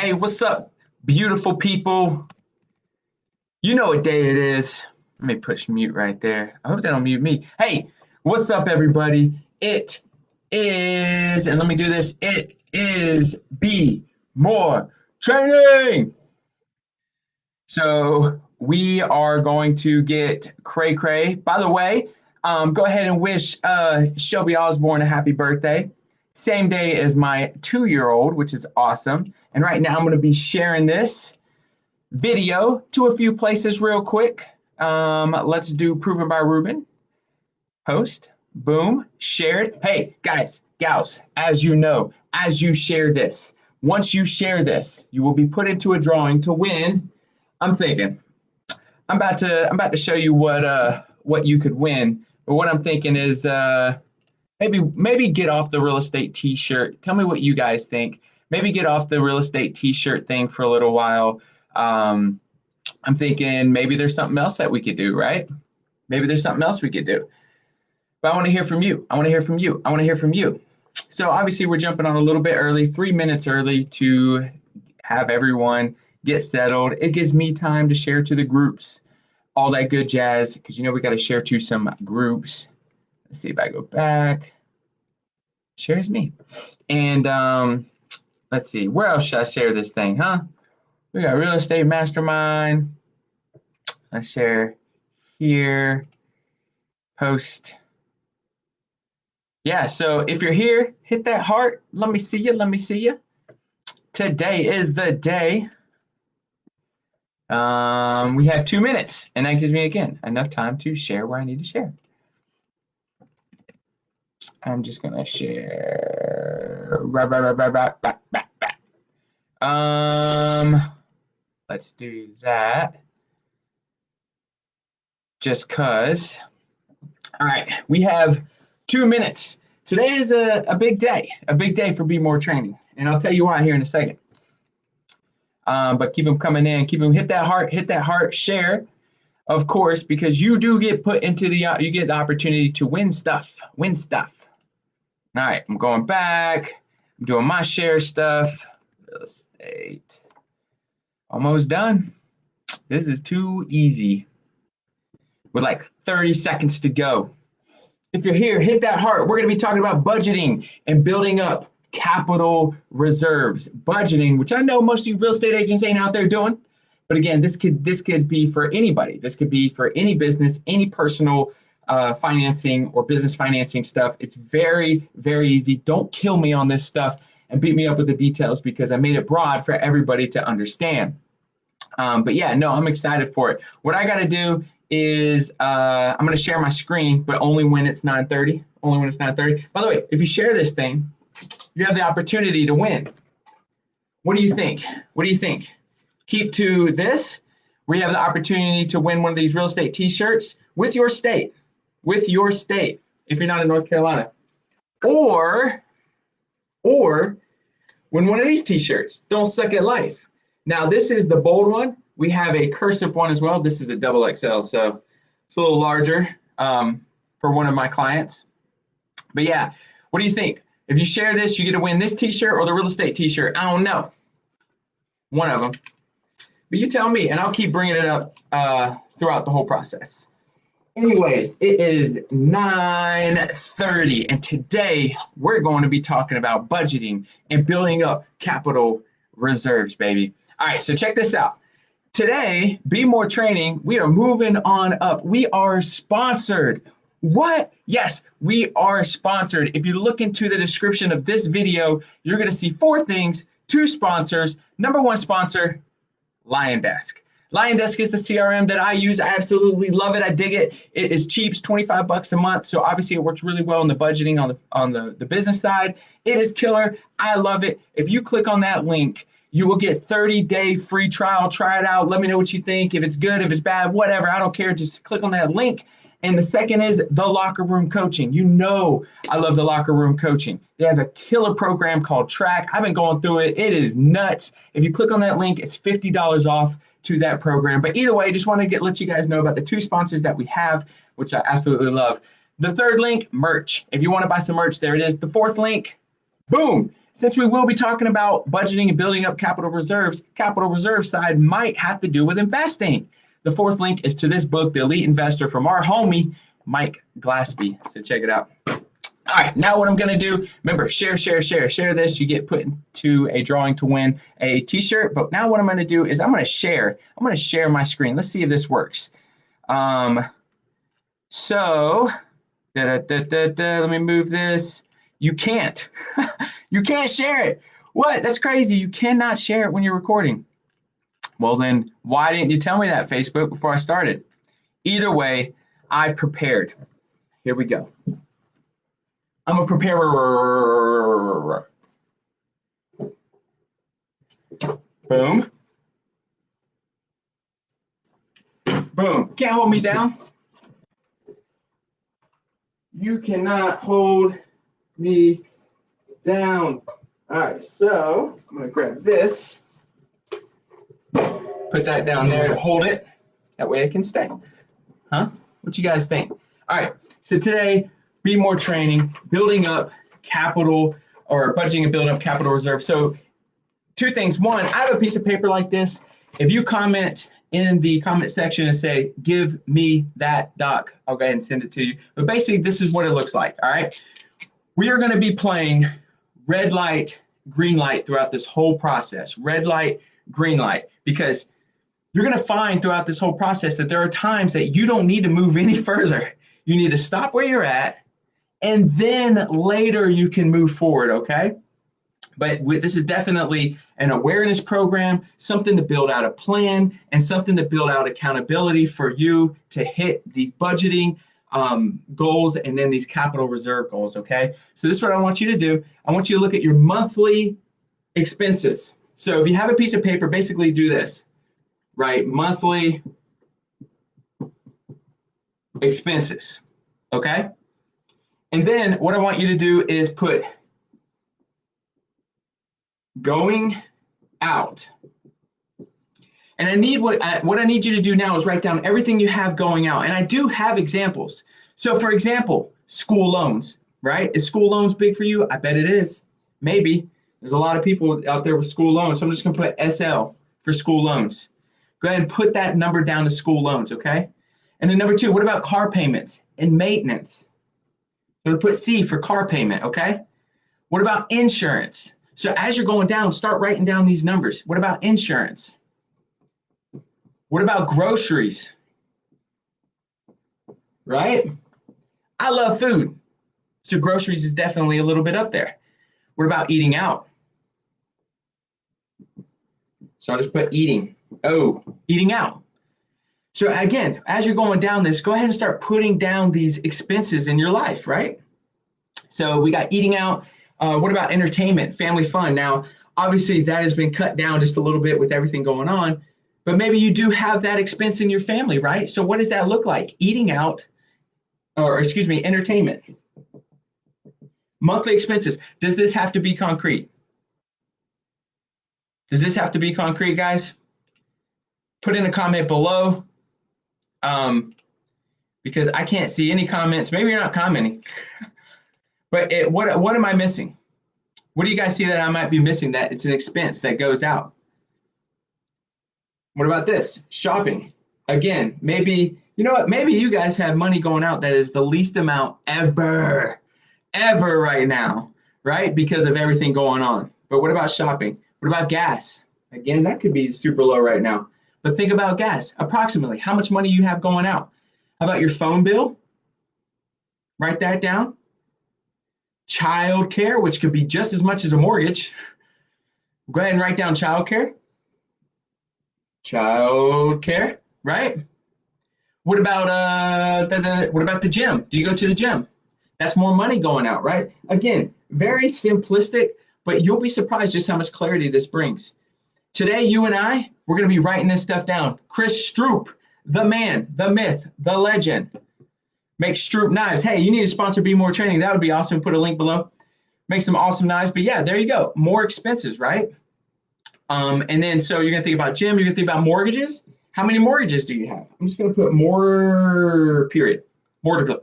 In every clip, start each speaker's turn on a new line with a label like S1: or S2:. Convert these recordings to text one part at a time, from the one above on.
S1: Hey, what's up, beautiful people? You know what day it is. Let me push mute right there. I hope they don't mute me. Hey, what's up, everybody? It is, and let me do this. It is Be More Training. So we are going to get cray cray. By the way, go ahead and wish Shelby Osborne a happy birthday. Same day as my 2-year-old, which is awesome. And right now I'm going to be sharing this video to a few places real quick. Let's do Proven by Ruben. Post. Boom. Shared. Hey, guys, gals, as you know, as you share this, once you share this, you will be put into a drawing to win. I'm about to show you what you could win. But what I'm thinking is maybe get off the real estate t-shirt. Tell me what you guys think. Maybe get off the real estate t-shirt thing for a little while. I'm thinking maybe there's something else that we could do, right? Maybe there's something else we could do. But I want to hear from you. I want to hear from you. I want to hear from you. So obviously we're jumping on a little bit early, 3 minutes early to have everyone get settled. It gives me time to share to the groups, all that good jazz, because you know we got to share to some groups. Let's see if I go back. Shares me. And let's see, where else should I share this thing, huh? We got Real Estate Mastermind. Let's share here. Post. Yeah, so if you're here, hit that heart. Let me see you. Let me see you. Today is the day. We have 2 minutes, and that gives me, again, enough time to share where I need to share. I'm just going to share. Let's do that. Just cause. All right, we have 2 minutes. Today is a big day for Be More Training, and I'll tell you why here in a second. But keep them coming in. Keep them, hit that heart, share, of course, because you do get put into you get the opportunity to win stuff. All right, I'm going back. I'm doing my share stuff. Real estate. Almost done. This is too easy. With like 30 seconds to go. If you're here, hit that heart. We're going to be talking about budgeting and building up capital reserves. Budgeting, which I know most of you real estate agents ain't out there doing. But again, this could be for anybody. This could be for any business, any personal financing or business financing stuff. It's very, very easy. Don't kill me on this stuff and beat me up with the details because I made it broad for everybody to understand. But yeah, no, I'm excited for it. What I got to do is I'm going to share my screen, but only when it's 9:30. Only when it's 9:30. By the way, if you share this thing, you have the opportunity to win. What do you think? What do you think? Keep to this, where you have the opportunity to win one of these real estate t-shirts with your state. With your state, if you're not in North Carolina. Or win one of these t-shirts. Don't suck at life. Now, this is the bold one. We have a cursive one as well. This is a double XL, so it's a little larger for one of my clients. But yeah, what do you think? If you share this, you get to win this t-shirt or the real estate t-shirt. I don't know. One of them. But you tell me, and I'll keep bringing it up throughout the whole process. Anyways, it is 9:30, and today we're going to be talking about budgeting and building up capital reserves, baby. All right, so check this out. Today, Be More Training, we are moving on up. We are sponsored. What? Yes, we are sponsored. If you look into the description of this video, you're going to see 4 things, 2 sponsors. Number 1 sponsor, LionDesk. LionDesk is the CRM that I use. I absolutely love it. I dig it. It is cheap. It's 25 bucks a month. So obviously it works really well in the budgeting on the business side. It is killer. I love it. If you click on that link, you will get 30-day free trial. Try it out. Let me know what you think. If it's good, if it's bad, whatever. I don't care. Just click on that link. And the second is the locker room coaching. You know I love the locker room coaching. They have a killer program called Track. I've been going through it. It is nuts. If you click on that link, it's $50 off to that program. But either way, just want to let you guys know about the 2 sponsors that we have, which I absolutely love. The 3rd link, merch. If you want to buy some merch, there it is. The 4th link, boom, since we will be talking about budgeting and building up capital reserve side might have to do with investing. The fourth link is to this book, The Elite Investor, from our homie, Mike Glaspie. So check it out. All right, now what I'm going to do, remember, share this. You get put into a drawing to win a t-shirt. But now what I'm going to do is I'm going to share my screen. Let's see if this works. So let me move this. You can't. You can't share it. What? That's crazy. You cannot share it when you're recording. Well, then why didn't you tell me that, Facebook, before I started? Either way, I prepared. Here we go. I'm a preparer. Boom. Boom. Can't hold me down. You cannot hold me down. All right, so I'm going to grab this. Put that down there to hold it. That way it can stay. Huh? What you guys think? All right, so today, be more training, building up capital, or budgeting and building up capital reserve. So two things. One, I have a piece of paper like this. If you comment in the comment section and say, give me that doc, I'll go ahead and send it to you. But basically, this is what it looks like, all right? We are going to be playing red light, green light throughout this whole process. Red light, green light, because you're going to find throughout this whole process that there are times that you don't need to move any further. You need to stop where you're at, and then later you can move forward, okay? But this is definitely an awareness program, something to build out a plan, and something to build out accountability for you to hit these budgeting goals and then these capital reserve goals, okay? So this is what I want you to do. I want you to look at your monthly expenses. So if you have a piece of paper, basically do this, right? Monthly expenses, okay? And then what I want you to do is put going out. And I need what I need you to do now is write down everything you have going out. And I do have examples. So for example, school loans, right? Is school loans big for you? I bet it is. Maybe. There's a lot of people out there with school loans. So I'm just going to put SL for school loans. Go ahead and put that number down to school loans, okay? And then number two, what about car payments and maintenance? I'm going to put C for car payment, okay? What about insurance? So as you're going down, start writing down these numbers. What about insurance? What about groceries? Right? I love food. So groceries is definitely a little bit up there. What about eating out? So I'll just put eating. Oh, eating out. So again, as you're going down this, go ahead and start putting down these expenses in your life, right? So we got eating out. What about entertainment, family fun? Now, obviously that has been cut down just a little bit with everything going on, but maybe you do have that expense in your family, right? So what does that look like? Eating out, or excuse me, entertainment. Monthly expenses. Does this have to be concrete? Does this have to be concrete, guys? Put in a comment below, because I can't see any comments. Maybe you're not commenting. But what am I missing? What do you guys see that I might be missing, that it's an expense that goes out? What about this? Shopping. Again, maybe, you know what? Maybe you guys have money going out that is the least amount ever right now, right? Because of everything going on. But what about shopping? What about gas? Again, that could be super low right now. But think about gas. Approximately how much money you have going out. How about your phone bill? Write that down. Child care, which could be just as much as a mortgage. Go ahead and write down child care. Child care, right? What about what about the gym? Do you go to the gym? That's more money going out, right? Again, very simplistic, but you'll be surprised just how much clarity this brings. Today, you and I, we're going to be writing this stuff down. Chris Stroop, the man, the myth, the legend. Make Stroop knives. Hey, you need to sponsor Be More Training. That would be awesome. Put a link below. Make some awesome knives. But yeah, there you go. More expenses, right? And then so you're going to think about gym. You're going to think about mortgages. How many mortgages do you have? I'm just going to put more, period. Mortgage. I'm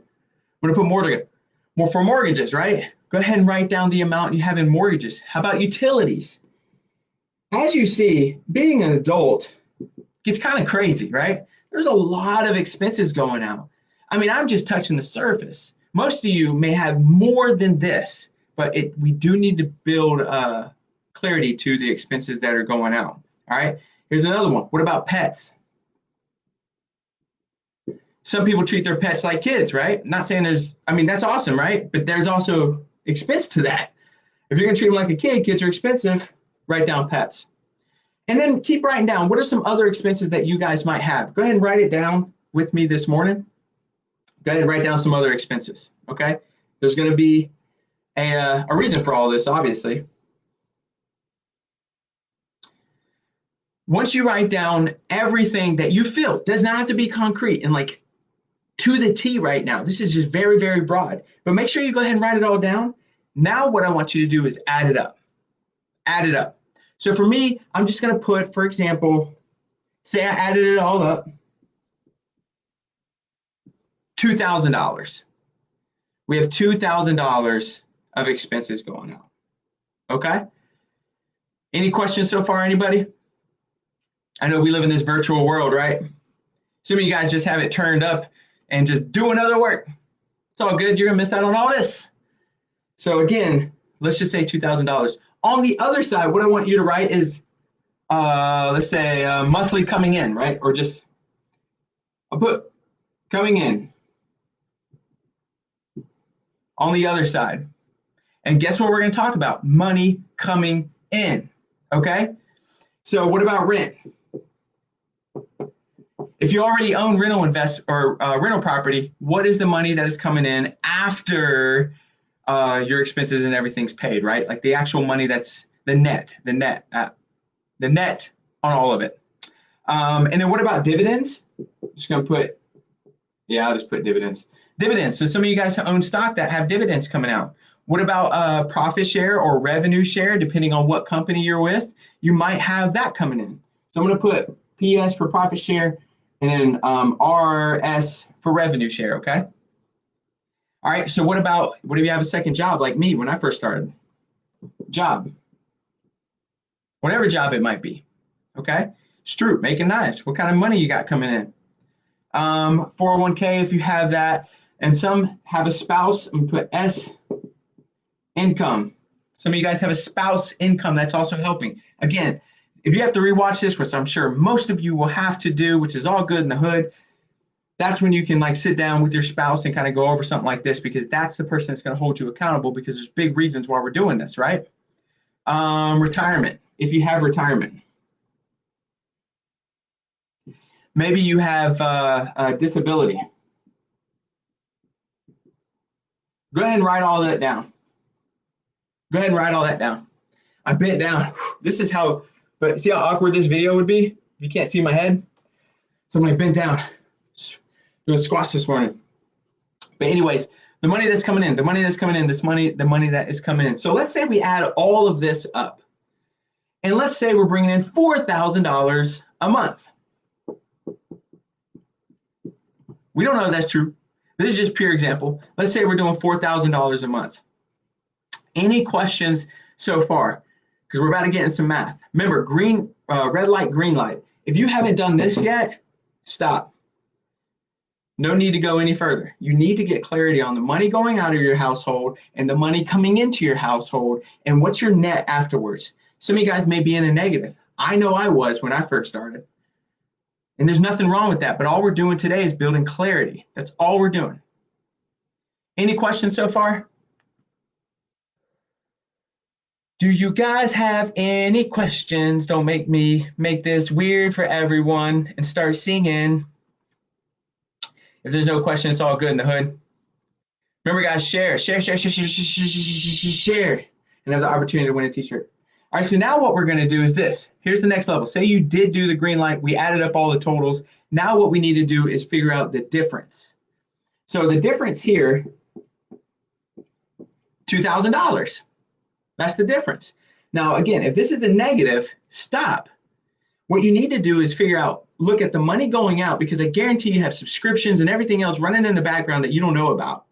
S1: going to put mortgage. More for mortgages, right? Go ahead and write down the amount you have in mortgages. How about utilities? As you see, being an adult gets kind of crazy, right? There's a lot of expenses going out. I mean, I'm just touching the surface. Most of you may have more than this, but we do need to build clarity to the expenses that are going out. All right, here's another one. What about pets? Some people treat their pets like kids, right? Not saying I mean, that's awesome, right? But there's also expense to that. If you're gonna treat them like a kid, kids are expensive, write down pets. And then keep writing down, what are some other expenses that you guys might have? Go ahead and write it down with me this morning. Go ahead and write down some other expenses, okay? There's gonna be a reason for all this, obviously. Once you write down everything that you feel, does not have to be concrete and like to the T right now. This is just very, very broad, but make sure you go ahead and write it all down. Now what I want you to do is add it up. Add it up. So for me, I'm just gonna put, for example, say I added it all up, $2,000. We have $2,000 of expenses going out, okay? Any questions so far, anybody? I know we live in this virtual world, right? Some of you guys just have it turned up and just doing other work. It's all good, you're gonna miss out on all this. So again, let's just say $2,000. On the other side, what I want you to write is, let's say monthly coming in, right? Or just, I'll put coming in on the other side. And guess what we're gonna talk about? Money coming in, okay? So what about rent? If you already own rental rental property, what is the money that is coming in after your expenses and everything's paid, right? Like the actual money that's the net on all of it. And then what about dividends? I'm just gonna put, yeah, I'll just put dividends. Dividends, so some of you guys own stock that have dividends coming out. What about profit share or revenue share, depending on what company you're with? You might have that coming in. So I'm gonna put PS for profit share and then RS for revenue share, okay? All right, so what if you have a second job like me when I first started? Job, whatever job it might be, okay? Stroop, making knives, what kind of money you got coming in? 401k if you have that, and some have a spouse, I'm gonna put S, income. Some of you guys have a spouse income that's also helping. Again, if you have to rewatch this, which I'm sure most of you will have to do, which is all good in the hood, that's when you can like sit down with your spouse and kind of go over something like this, because that's the person that's going to hold you accountable, because there's big reasons why we're doing this, right? Retirement, if you have retirement. Maybe you have a disability. Go ahead and write all that down. Go ahead and write all that down. I bent down. This is how, but see how awkward this video would be? You can't see my head. So I'm like bent down, doing squats this morning. But anyways, the money that's coming in, the money that's coming in, the money that is coming in. So let's say we add all of this up. And let's say we're bringing in $4,000 a month. We don't know if that's true. This is just pure example. Let's say we're doing $4,000 a month. Any questions so far? Because we're about to get into some math. Remember, red light, green light. If you haven't done this yet, stop. No need to go any further. You need to get clarity on the money going out of your household and the money coming into your household and what's your net afterwards. Some of you guys may be in a negative. I know I was when I first started. And there's nothing wrong with that, but all we're doing today is building clarity. That's all we're doing. Any questions so far? Do you guys have any questions? Don't make me make this weird for everyone and start singing. If there's no question, it's all good in the hood. Remember, guys, share, and have the opportunity to win a t-shirt. All right, so now what we're gonna do is this. Here's the next level. Say you did do the green light, we added up all the totals. Now what we need to do is figure out the difference. So the difference here, $2,000. That's the difference. Now, again, if this is a negative, stop. What you need to do is figure out, look at the money going out, because I guarantee you have subscriptions and everything else running in the background that you don't know about.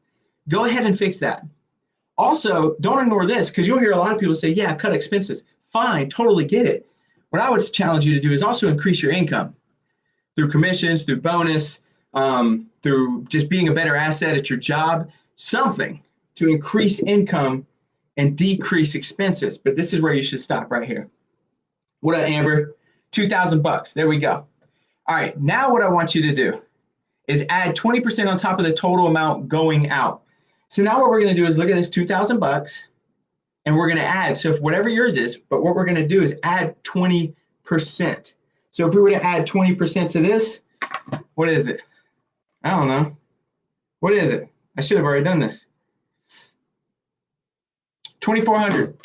S1: Go ahead and fix that. Also, don't ignore this, because you'll hear a lot of people say, yeah, cut expenses. Fine, totally get it. What I would challenge you to do is also increase your income through commissions, through bonus, through just being a better asset at your job, something to increase income and decrease expenses. But this is where you should stop right here. What up, Amber? $2,000. There we go. All right, now what I want you to do is add 20% on top of the total amount going out. So now what we're going to do is look at this $2,000 and we're going to add, so if whatever yours is, but what we're going to do is add 20%. So if we were to add 20% to this, what is it? I don't know. What is it? I should have already done this. 2,400.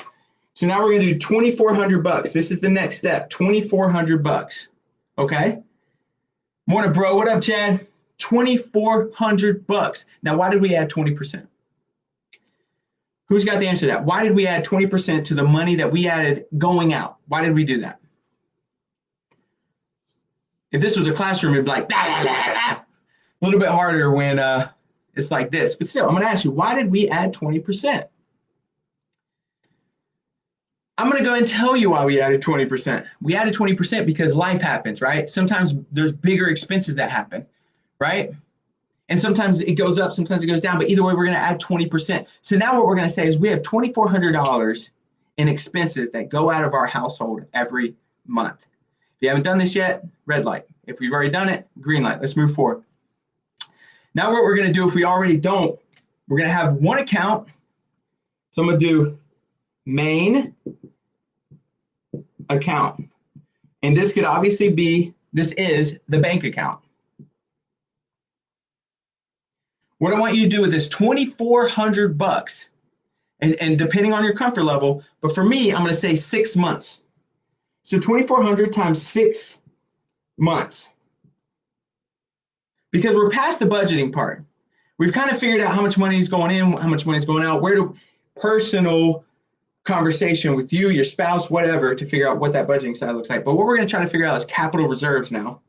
S1: So now we're going to do 2,400 bucks. This is the next step. 2,400 bucks. Okay. Morning, bro. What up, Chad? 2,400 bucks. Now, why did we add 20%? Who's got the answer to that? Why did we add 20% to the money that we added going out? Why did we do that? If this was a classroom, it'd be like, blah, blah, blah, blah. A little bit harder when it's like this. But still, I'm going to ask you, why did we add 20%? I'm going to go and tell you why we added 20%. We added 20% because life happens, right? Sometimes there's bigger expenses that happen, right? And sometimes it goes up, sometimes it goes down, but either way, we're going to add 20%. So now what we're going to say is we have $2,400 in expenses that go out of our household every month. If you haven't done this yet, red light. If we've already done it, green light. Let's move forward. Now what we're going to do, if we already don't, we're going to have one account. So I'm going to do main account. And this could obviously be, this is the bank account. What I want you to do with this 2,400 bucks, and depending on your comfort level, but for me, I'm going to say 6 months. So 2,400 times 6 months. Because we're past the budgeting part. We've kind of figured out how much money is going in, how much money is going out, where to personal conversation with you, your spouse, whatever, to figure out what that budgeting side looks like. But what we're going to try to figure out is capital reserves now.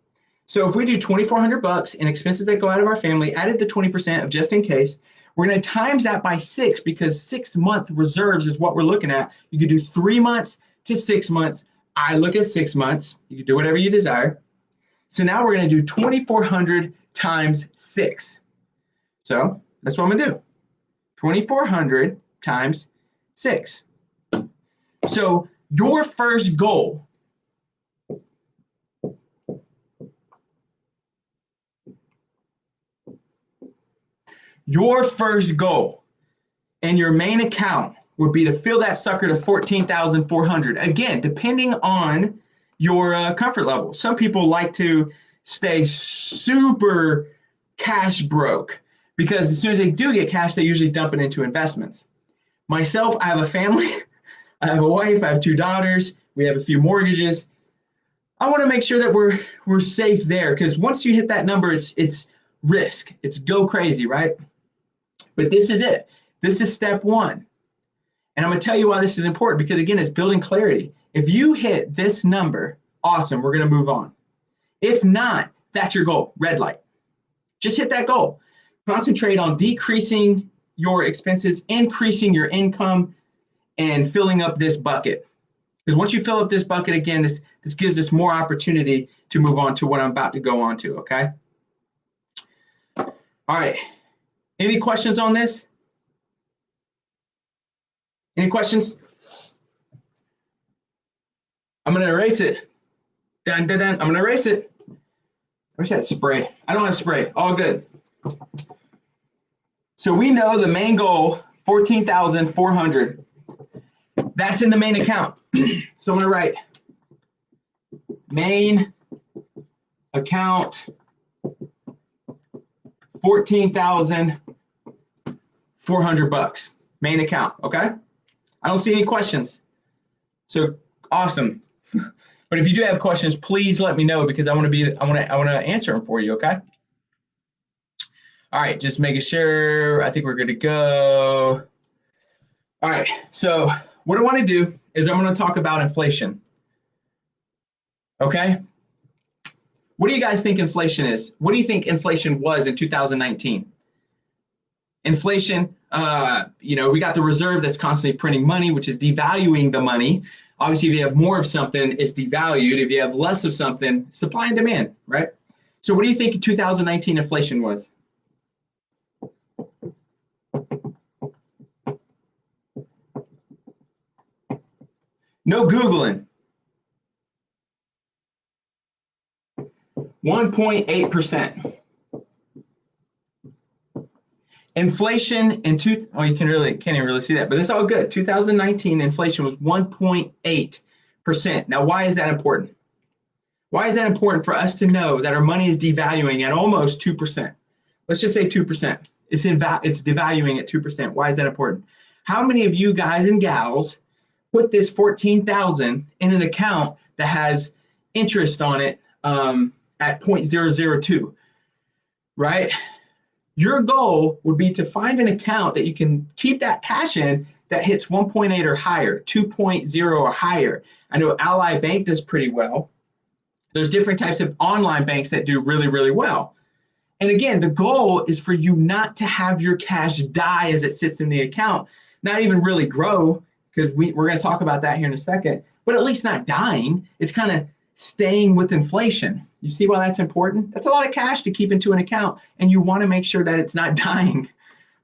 S1: So if we do 2,400 bucks in expenses that go out of our family, added the 20% of just in case, we're going to times that by 6 because 6-month reserves is what we're looking at. You could do 3 months to 6 months. I look at 6 months. You can do whatever you desire. So now we're going to do 2,400 times 6. So that's what I'm going to do. 2,400 times 6. So your first goal and your main account would be to fill that sucker to 14,400. Again, depending on your comfort level. Some people like to stay super cash broke because as soon as they do get cash, they usually dump it into investments. Myself, I have a family. I have a wife. I have 2 daughters. We have a few mortgages. I want to make sure that we're safe there because once you hit that number, it's risk. It's go crazy, right? But this is it. This is step 1. And I'm going to tell you why this is important because, again, it's building clarity. If you hit this number, awesome, we're going to move on. If not, that's your goal, red light. Just hit that goal. Concentrate on decreasing your expenses, increasing your income, and filling up this bucket. Because once you fill up this bucket, again, this gives us more opportunity to move on to what I'm about to go on to, okay? All right. Any questions on this? Any questions? I'm going to erase it. Dun, dun, dun. I'm going to erase it. I wish I had spray. I don't have spray. All good. So we know the main goal, 14,400. That's in the main account. So I'm going to write main account 14,400 bucks. Main account, okay? I don't see any questions. So awesome. But if you do have questions, please let me know because I want to answer them for you, okay? All right, just making sure. I think we're good to go. All right, so what I want to do is I'm going to talk about inflation. Okay? What do you guys think inflation is? What do you think inflation was in 2019? Inflation, we got the reserve that's constantly printing money, which is devaluing the money. Obviously, if you have more of something, it's devalued. If you have less of something, supply and demand, right? So what do you think 2019 inflation was? No Googling. 1.8%. Inflation in you can't even really see that, but it's all good. 2019 inflation was 1.8%. Now, why is that important? Why is that important for us to know that our money is devaluing at almost 2%? Let's just say 2%. It's devaluing at 2%. Why is that important? How many of you guys and gals put this $14,000 in an account that has interest on it at 0.002, right? Your goal would be to find an account that you can keep that cash in that hits 1.8 or higher, 2.0 or higher. I know Ally Bank does pretty well. There's different types of online banks that do really, really well. And again, the goal is for you not to have your cash die as it sits in the account, not even really grow, because we're going to talk about that here in a second, but at least not dying. It's kind of staying with inflation. You see why that's important? That's a lot of cash to keep into an account, and you want to make sure that it's not dying,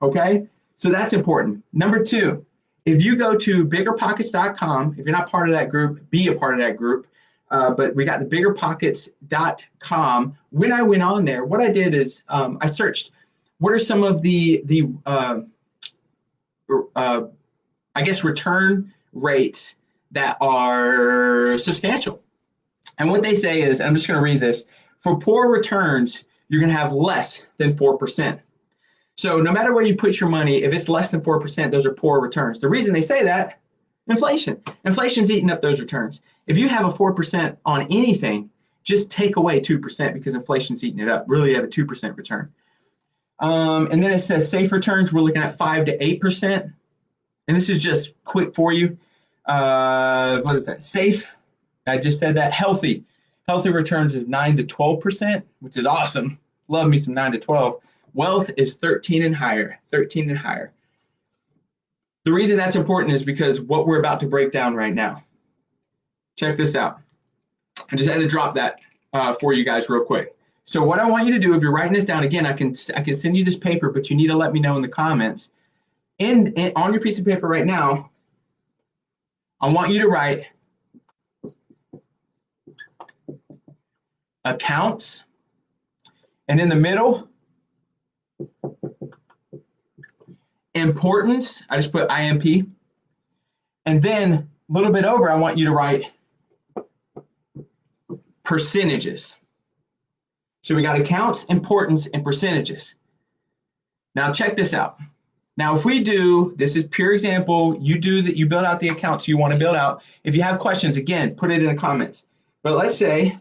S1: okay? So that's important. Number two, if you go to biggerpockets.com, if you're not part of that group, be a part of that group, but we got the biggerpockets.com. When I went on there, what I did is I searched what are some of the return rates that are substantial. And what they say is, I'm just going to read this, for poor returns, you're going to have less than 4%. So no matter where you put your money, if it's less than 4%, those are poor returns. The reason they say that, inflation. Inflation's eating up those returns. If you have a 4% on anything, just take away 2% because inflation's eating it up. Really, you have a 2% return. And then it says safe returns, we're looking at 5 to 8%. And this is just quick for you. What is that? Safe. I just said that. Healthy returns is 9 to 12%, which is awesome. Love me some 9 to 12. Wealth is 13 and higher. The reason that's important is because what we're about to break down right now. Check this out. I just had to drop that for you guys real quick. So what I want you to do, if you're writing this down, again, I can send you this paper, but you need to let me know in the comments. On your piece of paper right now, I want you to write accounts, and in the middle, importance. I just put IMP, and then a little bit over, I want you to write percentages. So we got accounts, importance, and percentages. Now check this out. Now if we do, this is pure example, you build out the accounts you want to build out. If you have questions, again, put it in the comments. But let's say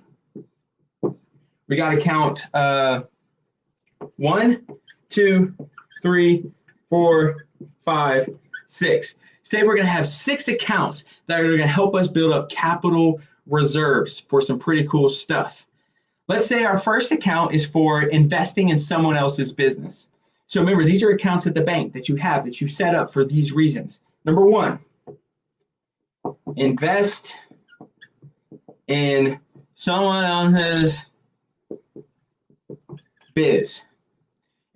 S1: we got account 1, 2, 3, 4, 5, 6. Say we're going to have 6 accounts that are going to help us build up capital reserves for some pretty cool stuff. Let's say our first account is for investing in someone else's business. So remember, these are accounts at the bank that you set up for these reasons. Number 1, invest in someone else's biz.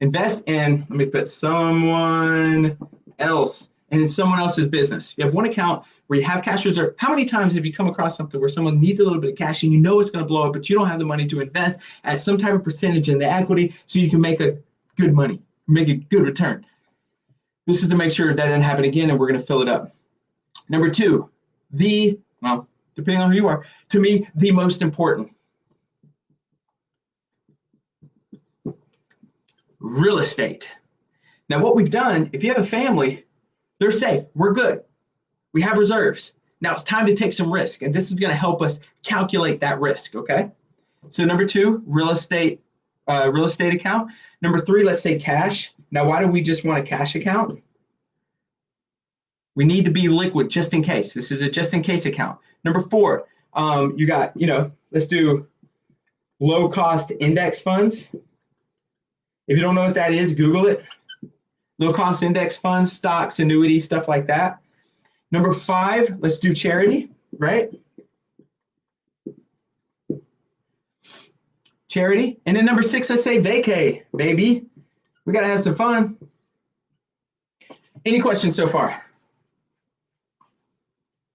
S1: Invest in, let me put someone else, and in someone else's business. You have one account where you have cash reserve. How many times have you come across something where someone needs a little bit of cash and you know it's going to blow up, but you don't have the money to invest at some type of percentage in the equity so you can make a good money, make a good return? This is to make sure that doesn't happen again, and we're going to fill it up. Number 2, depending on who you are, to me, the most important. Real estate. Now what we've done, if you have a family, they're safe, we're good. We have reserves. Now it's time to take some risk, and this is going to help us calculate that risk, okay? So number 2, real estate account. Number 3, let's say cash. Now why do we just want a cash account? We need to be liquid just in case. This is a just in case account. Number 4, you got, let's do low cost index funds. If you don't know what that is, Google it. Low cost index funds, stocks, annuities, stuff like that. Number 5, let's do charity, right? Charity. And then number 6, let's say vacay, baby. We got to have some fun. Any questions so far?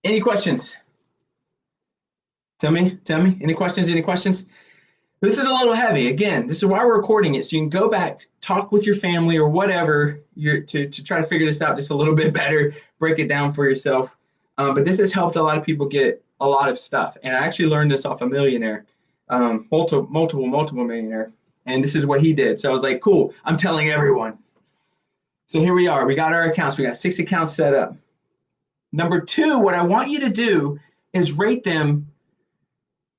S1: Any questions? Tell me. Any questions? This is a little heavy. Again, this is why we're recording it, so you can go back, talk with your family or whatever to try to figure this out just a little bit better, break it down for yourself. But this has helped a lot of people get a lot of stuff. And I actually learned this off a millionaire, multiple millionaire. And this is what he did. So I was like, cool, I'm telling everyone. So here we are. We got our accounts. We got 6 accounts set up. Number 2, what I want you to do is rate them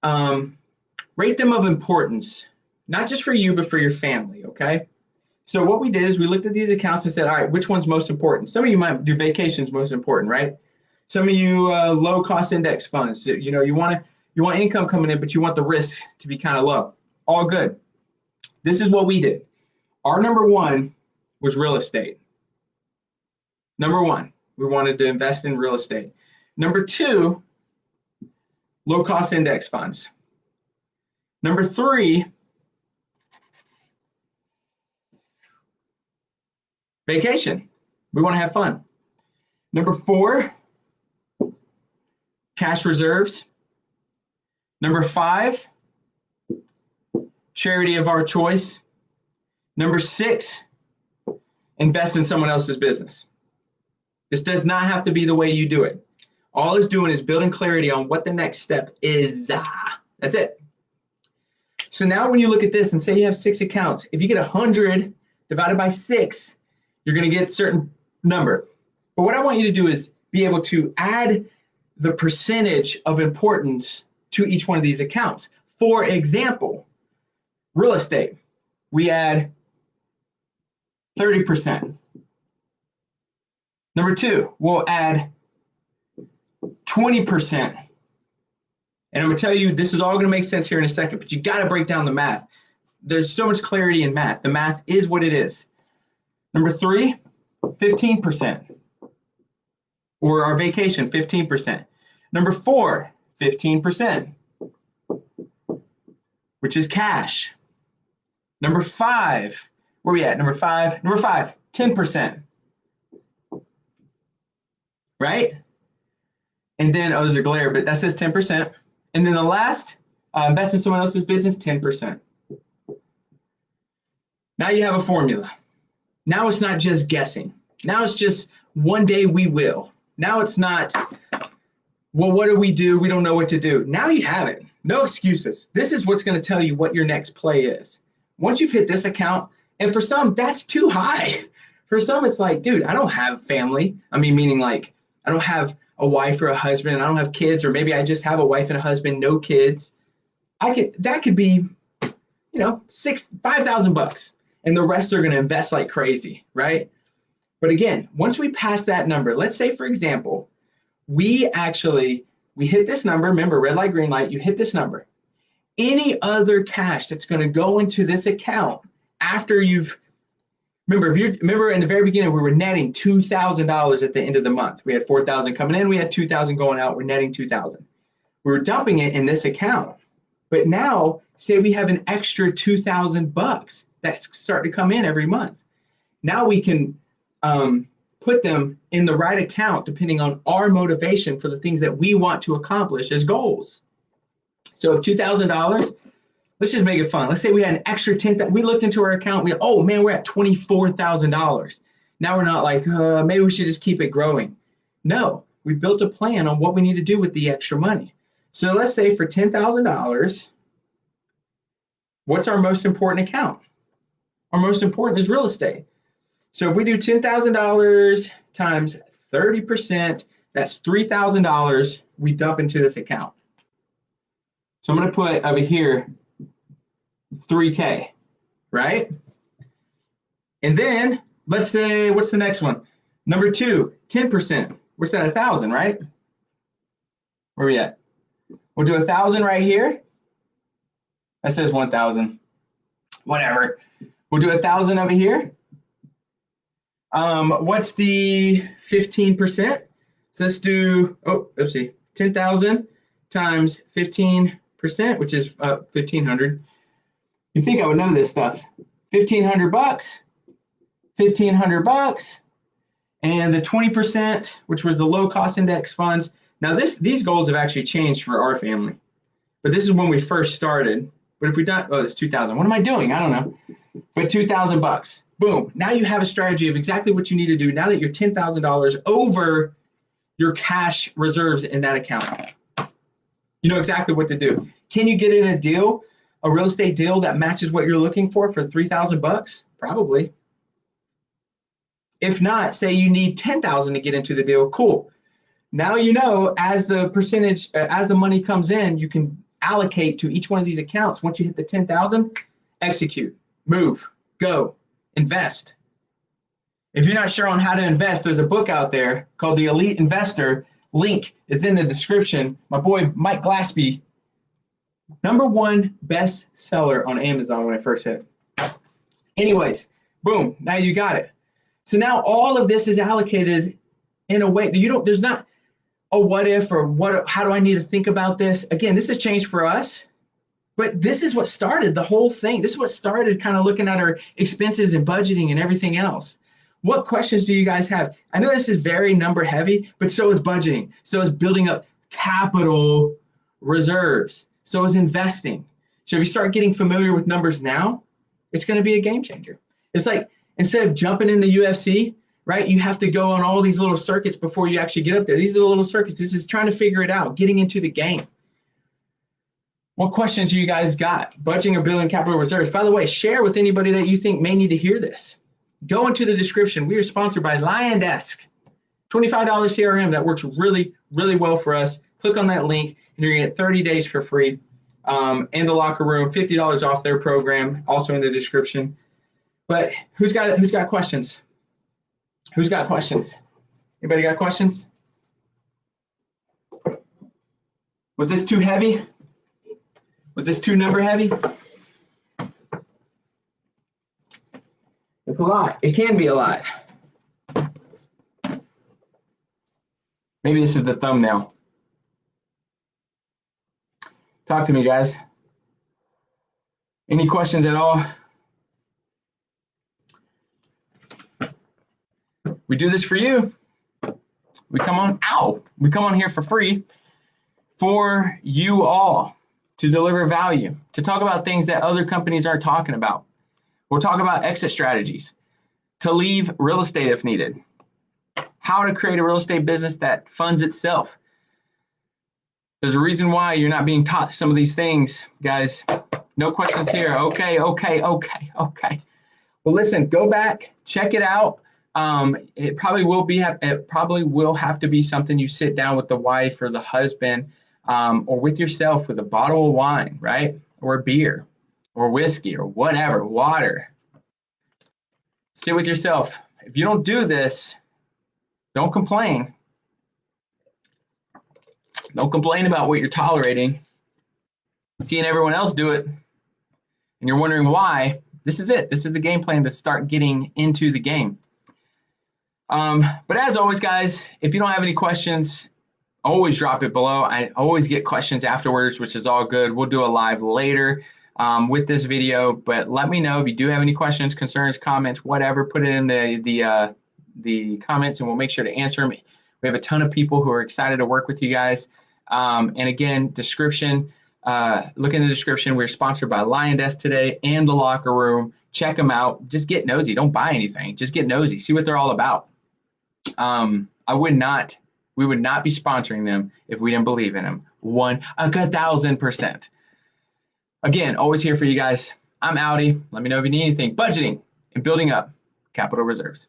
S1: of importance, not just for you, but for your family, okay? So what we did is we looked at these accounts and said, all right, which one's most important? Some of you might do vacations most important, right? Some of you low cost index funds, you know, you want income coming in, but you want the risk to be kind of low. All good. This is what we did. Our number 1 was real estate. Number 1, we wanted to invest in real estate. Number 2, low cost index funds. Number 3, vacation. We want to have fun. Number 4, cash reserves. Number 5, charity of our choice. Number 6, invest in someone else's business. This does not have to be the way you do it. All it's doing is building clarity on what the next step is. That's it. So now when you look at this and say you have 6 accounts, if you get 100 divided by 6, you're going to get a certain number. But what I want you to do is be able to add the percentage of importance to each one of these accounts. For example, real estate, we add 30%. Number 2, we'll add 20%. And I'm going to tell you, this is all going to make sense here in a second, but you got to break down the math. There's so much clarity in math. The math is what it is. Number 3, 15%. Or our vacation, 15%. Number 4, 15%, which is cash. Number 5, where are we at? Number 5, 10%. Right? And then, oh, there's a glare, but that says 10%. And then the last, invest in someone else's business, 10%. Now you have a formula. Now it's not just guessing. Now it's just one day we will. Now it's not, well, what do? We don't know what to do. Now you have it. No excuses. This is what's going to tell you what your next play is. Once you've hit this account, and for some, that's too high. For some, it's like, dude, I don't have family. I mean, meaning like, I don't have a wife or a husband, and I don't have kids, or maybe I just have a wife and a husband, no kids. That could be, you know, $5,000, and the rest are going to invest like crazy, right? But again, once we pass that number, let's say, for example, we hit this number. Remember, red light, green light. You hit this number. Any other cash that's going to go into this account after you've Remember in the very beginning, we were netting $2,000 at the end of the month. We had $4,000 coming in, we had $2,000 going out, we're netting $2,000. We were dumping it in this account. But now, say we have an extra $2,000 that's starting to come in every month. Now we can put them in the right account depending on our motivation for the things that we want to accomplish as goals. So if $2,000, let's just make it fun. Let's say we had an extra $10,000. We looked into our account. Oh man, we're at $24,000. Now we're not like, maybe we should just keep it growing. No, we built a plan on what we need to do with the extra money. So let's say for $10,000, what's our most important account? Our most important is real estate. So if we do $10,000 times 30%, that's $3,000 we dump into this account. So I'm going to put over here 3K, right? And then let's say, what's the next one? Number 2, 10%. What's that, 1,000, right? Where are we at? We'll do 1,000 right here. That says 1,000. Whatever. We'll do 1,000 over here. What's the 15%? So let's do, oh, oopsie, 10,000 times 15%, which is 1,500. You think I would know this stuff? 1,500 bucks, 1,500 bucks, and the 20%, which was the low cost index funds. Now these goals have actually changed for our family, but this is when we first started. But if we don't, oh, it's 2,000. What am I doing? I don't know. But 2,000 bucks. Boom. Now you have a strategy of exactly what you need to do now that you're $10,000 over your cash reserves in that account. You know exactly what to do. Can you get in a deal, a real estate deal that matches what you're looking for 3,000 bucks? Probably. If not, say you need 10,000 to get into the deal. Cool. Now you know as the percentage, as the money comes in, you can allocate to each one of these accounts. Once you hit the 10,000, execute, move, go, invest. If you're not sure on how to invest, there's a book out there called The Elite Investor. Link is in the description. My boy Mike Glaspie, #1 bestseller on Amazon when I first hit it. Anyways, boom, now you got it. So now all of this is allocated in a way that there's not a what if or how do I need to think about this? Again, this has changed for us, but this is what started the whole thing. This is what started kind of looking at our expenses and budgeting and everything else. What questions do you guys have? I know this is very number heavy, but so is budgeting. So is building up capital reserves. So is investing. So if you start getting familiar with numbers now, it's going to be a game changer. It's like instead of jumping in the UFC, right? You have to go on all these little circuits before you actually get up there. These are the little circuits. This is trying to figure it out, getting into the game. What questions do you guys got? Budgeting or building capital reserves. By the way, share with anybody that you think may need to hear this. Go into the description. We are sponsored by LionDesk. $25 CRM that works really, really well for us. Click on that link and you're going to get 30 days for free. And the locker room, $50 off their program, also in the description. But who's got questions? Who's got questions? Anybody got questions? Was this too heavy? Was this too number heavy? It's a lot. It can be a lot. Maybe this is the thumbnail. Talk to me, guys. Any questions at all? We do this for you. We come on here for free for you all to deliver value, to talk about things that other companies aren't talking about. We'll talk about exit strategies, to leave real estate if needed, how to create a real estate business that funds itself. There's a reason why you're not being taught some of these things, guys. No questions here. Okay. Well, listen, go back, check it out. It probably will have to be something you sit down with the wife or the husband, or with yourself with a bottle of wine, right? Or a beer or whiskey or whatever, water. Sit with yourself. If you don't do this, don't complain. Don't complain about what you're tolerating. Seeing everyone else do it, and you're wondering why. This is it. This is the game plan to start getting into the game. But as always, guys, if you don't have any questions, always drop it below. I always get questions afterwards, which is all good. We'll do a live later with this video, but let me know if you do have any questions, concerns, comments, whatever. Put it in the comments and we'll make sure to answer them. We have a ton of people who are excited to work with you guys. And again, description, look in the description. We're sponsored by LionDesk today and the Locker Room. Check them out. Just get nosy. Don't buy anything. Just get nosy. See what they're all about. We would not be sponsoring them if we didn't believe in them. 1,000%. Again, always here for you guys. I'm Audi. Let me know if you need anything. Budgeting and building up capital reserves.